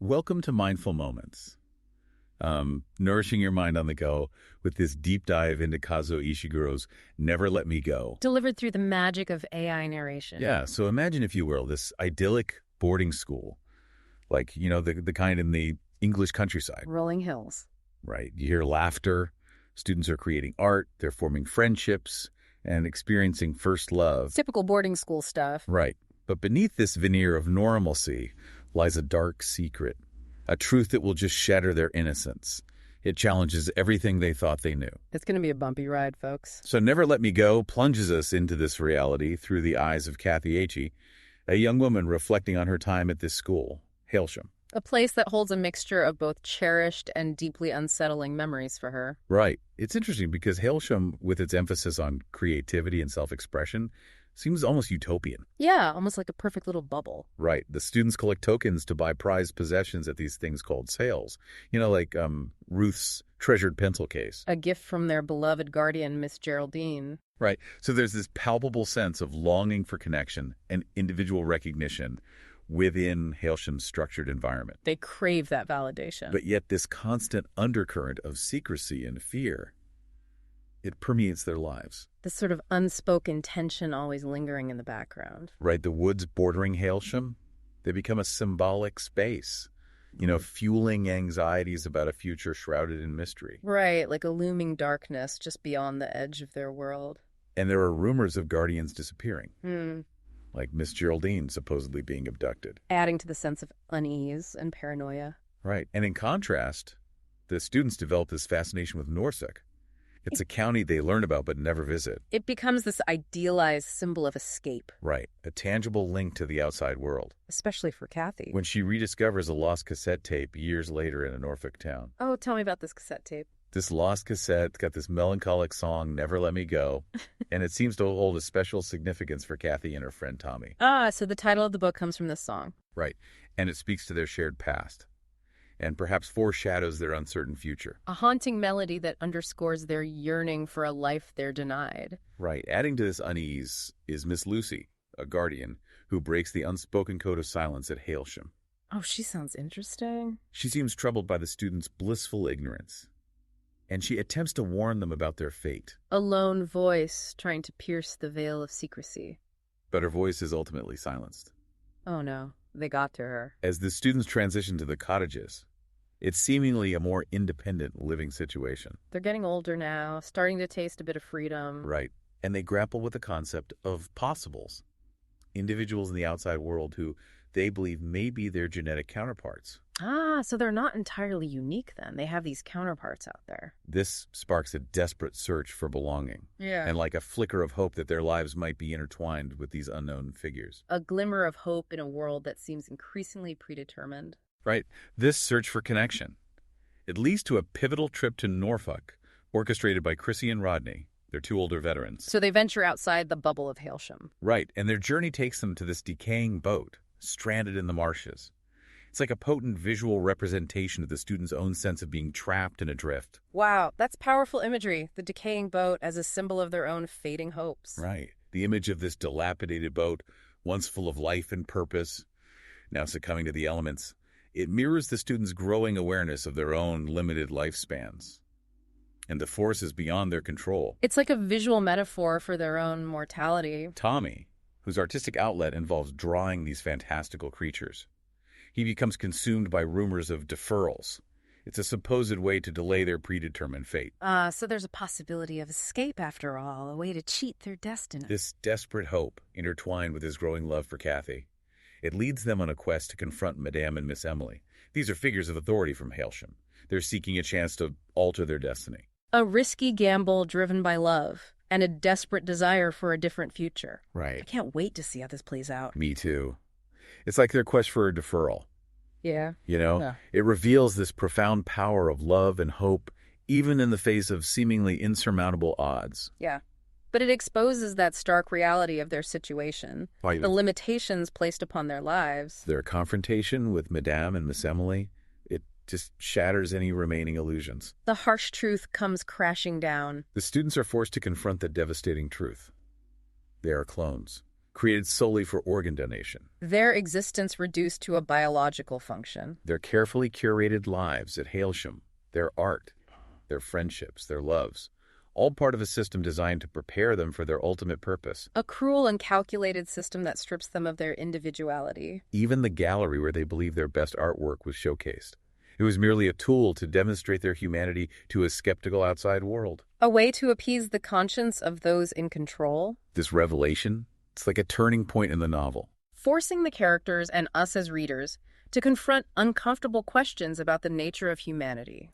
Welcome to Mindful Moments. Nourishing your mind on the go with this deep dive into Kazuo Ishiguro's Never Let Me Go. Delivered through the magic of AI narration. Yeah, so imagine, if you will, this idyllic boarding school, like, the kind in the English countryside. Rolling hills. Right. You hear laughter. Students are creating art. They're forming friendships and experiencing first love. Typical boarding school stuff. Right. But beneath this veneer of normalcy lies a dark secret, a truth that will just shatter their innocence. It challenges everything they thought they knew. It's going to be a bumpy ride, folks. So Never Let Me Go plunges us into this reality through the eyes of Kathy Aichi, a young woman reflecting on her time at this school, Hailsham. A place that holds a mixture of both cherished and deeply unsettling memories for her. Right. It's interesting because Hailsham, with its emphasis on creativity and self-expression, seems almost utopian. Yeah, almost like a perfect little bubble. Right. The students collect tokens to buy prized possessions at these things called sales. Like Ruth's treasured pencil case. A gift from their beloved guardian, Miss Geraldine. Right. So there's this palpable sense of longing for connection and individual recognition within Hailsham's structured environment. They crave that validation. But yet this constant undercurrent of secrecy and fear, it permeates their lives. This sort of unspoken tension always lingering in the background. Right, the woods bordering Hailsham, they become a symbolic space, fueling anxieties about a future shrouded in mystery. Right, like a looming darkness just beyond the edge of their world. And there are rumors of guardians disappearing, like Miss Geraldine supposedly being abducted. Adding to the sense of unease and paranoia. Right, and in contrast, the students develop this fascination with Norsuk. It's a county they learn about but never visit. It becomes this idealized symbol of escape. Right, a tangible link to the outside world. Especially for Kathy. When she rediscovers a lost cassette tape years later in a Norfolk town. Oh, tell me about this cassette tape. This lost cassette's got this melancholic song, Never Let Me Go, and it seems to hold a special significance for Kathy and her friend Tommy. So the title of the book comes from this song. Right, and it speaks to their shared past, and perhaps foreshadows their uncertain future. A haunting melody that underscores their yearning for a life they're denied. Right. Adding to this unease is Miss Lucy, a guardian, who breaks the unspoken code of silence at Hailsham. Oh, she sounds interesting. She seems troubled by the students' blissful ignorance, and she attempts to warn them about their fate. A lone voice trying to pierce the veil of secrecy. But her voice is ultimately silenced. Oh no, they got to her. As the students transition to the cottages, it's seemingly a more independent living situation. They're getting older now, starting to taste a bit of freedom. Right. And they grapple with the concept of possibles. Individuals in the outside world who they believe may be their genetic counterparts. So they're not entirely unique then. They have these counterparts out there. This sparks a desperate search for belonging. Yeah. And like a flicker of hope that their lives might be intertwined with these unknown figures. A glimmer of hope in a world that seems increasingly predetermined. Right. This search for connection, it leads to a pivotal trip to Norfolk, orchestrated by Chrissy and Rodney. They're two older veterans. So they venture outside the bubble of Hailsham. Right. And their journey takes them to this decaying boat, stranded in the marshes. It's like a potent visual representation of the student's own sense of being trapped and adrift. Wow, that's powerful imagery. The decaying boat as a symbol of their own fading hopes. Right. The image of this dilapidated boat, once full of life and purpose, now succumbing to the elements. It mirrors the students' growing awareness of their own limited lifespans and the forces beyond their control. It's like a visual metaphor for their own mortality. Tommy, whose artistic outlet involves drawing these fantastical creatures, he becomes consumed by rumors of deferrals. It's a supposed way to delay their predetermined fate. So there's a possibility of escape after all, a way to cheat their destiny. This desperate hope, intertwined with his growing love for Kathy, it leads them on a quest to confront Madame and Miss Emily. These are figures of authority from Hailsham. They're seeking a chance to alter their destiny. A risky gamble driven by love and a desperate desire for a different future. Right. I can't wait to see how this plays out. Me too. It's like their quest for a deferral. Yeah. Yeah. It reveals this profound power of love and hope, even in the face of seemingly insurmountable odds. Yeah. But it exposes that stark reality of their situation, the limitations placed upon their lives. Their confrontation with Madame and Miss Emily, it just shatters any remaining illusions. The harsh truth comes crashing down. The students are forced to confront the devastating truth. They are clones, created solely for organ donation. Their existence reduced to a biological function. Their carefully curated lives at Hailsham, their art, their friendships, their loves, all part of a system designed to prepare them for their ultimate purpose. A cruel and calculated system that strips them of their individuality. Even the gallery where they believed their best artwork was showcased. It was merely a tool to demonstrate their humanity to a skeptical outside world. A way to appease the conscience of those in control. This revelation, it's like a turning point in the novel. Forcing the characters and us as readers to confront uncomfortable questions about the nature of humanity.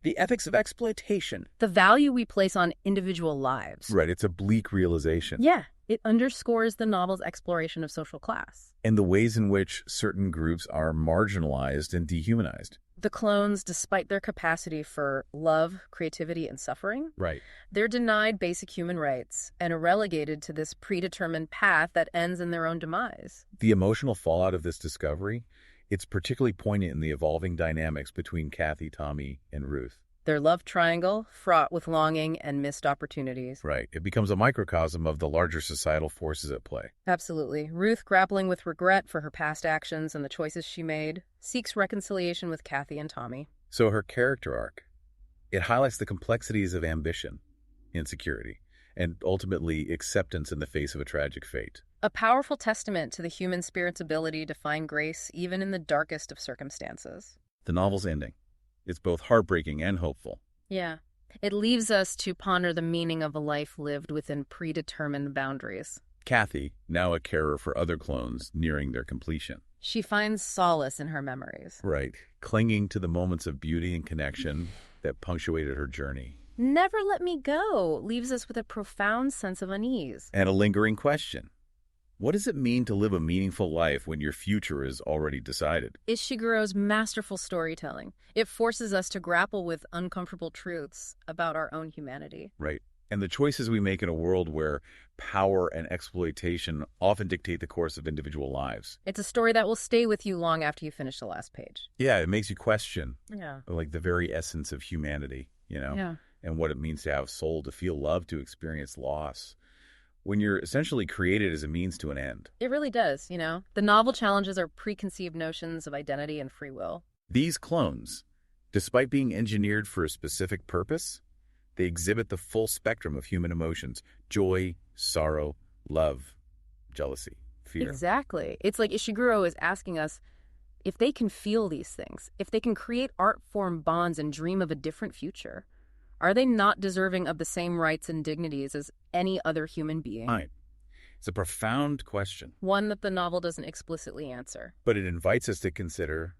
The ethics of exploitation. The value we place on individual lives. Right, it's a bleak realization. Yeah, it underscores the novel's exploration of social class. And the ways in which certain groups are marginalized and dehumanized. The clones, despite their capacity for love, creativity, and suffering, Right. they're denied basic human rights and are relegated to this predetermined path that ends in their own demise. The emotional fallout of this discovery, it's particularly poignant in the evolving dynamics between Kathy, Tommy, and Ruth. Their love triangle, fraught with longing and missed opportunities. Right. It becomes a microcosm of the larger societal forces at play. Absolutely. Ruth, grappling with regret for her past actions and the choices she made, seeks reconciliation with Kathy and Tommy. So her character arc, it highlights the complexities of ambition, insecurity, and ultimately acceptance in the face of a tragic fate. A powerful testament to the human spirit's ability to find grace even in the darkest of circumstances. The novel's ending. It's both heartbreaking and hopeful. Yeah. It leaves us to ponder the meaning of a life lived within predetermined boundaries. Kathy, now a carer for other clones nearing their completion. She finds solace in her memories. Right. Clinging to the moments of beauty and connection that punctuated her journey. Never Let Me Go leaves us with a profound sense of unease. And a lingering question. What does it mean to live a meaningful life when your future is already decided? Ishiguro's masterful storytelling. It forces us to grapple with uncomfortable truths about our own humanity. Right. And the choices we make in a world where power and exploitation often dictate the course of individual lives. It's a story that will stay with you long after you finish the last page. Yeah, it makes you question, Yeah. like the very essence of humanity, Yeah. and what it means to have soul, to feel love, to experience loss. When you're essentially created as a means to an end. It really does, The novel challenges our preconceived notions of identity and free will. These clones, despite being engineered for a specific purpose, they exhibit the full spectrum of human emotions: joy, sorrow, love, jealousy, fear. Exactly. It's like Ishiguro is asking us if they can feel these things, if they can create art-form bonds and dream of a different future. Are they not deserving of the same rights and dignities as any other human being? Right. It's a profound question. One that the novel doesn't explicitly answer. But it invites us to consider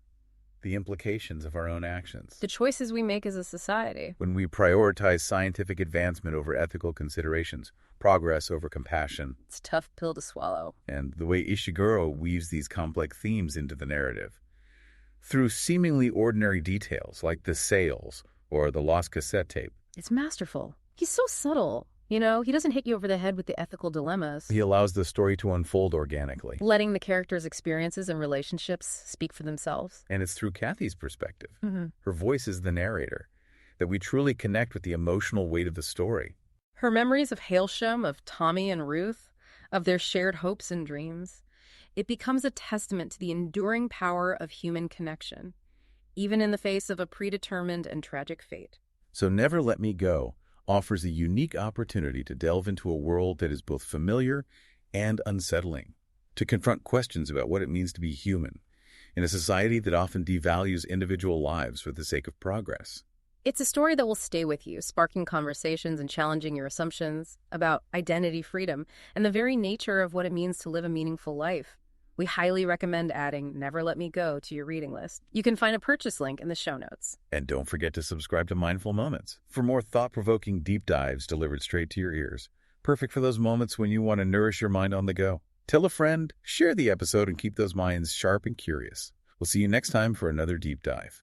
the implications of our own actions. The choices we make as a society. When we prioritize scientific advancement over ethical considerations, progress over compassion. It's a tough pill to swallow. And the way Ishiguro weaves these complex themes into the narrative. Through seemingly ordinary details like the sales or the lost cassette tape. It's masterful. He's so subtle. He doesn't hit you over the head with the ethical dilemmas. He allows the story to unfold organically. Letting the characters' experiences and relationships speak for themselves. And it's through Kathy's perspective. Mm-hmm. Her voice is the narrator, that we truly connect with the emotional weight of the story. Her memories of Hailsham, of Tommy and Ruth, of their shared hopes and dreams. It becomes a testament to the enduring power of human connection, even in the face of a predetermined and tragic fate. So Never Let Me Go offers a unique opportunity to delve into a world that is both familiar and unsettling, to confront questions about what it means to be human in a society that often devalues individual lives for the sake of progress. It's a story that will stay with you, sparking conversations and challenging your assumptions about identity, freedom, and the very nature of what it means to live a meaningful life. We highly recommend adding Never Let Me Go to your reading list. You can find a purchase link in the show notes. And don't forget to subscribe to Mindful Moments for more thought-provoking deep dives delivered straight to your ears. Perfect for those moments when you want to nourish your mind on the go. Tell a friend, share the episode, and keep those minds sharp and curious. We'll see you next time for another deep dive.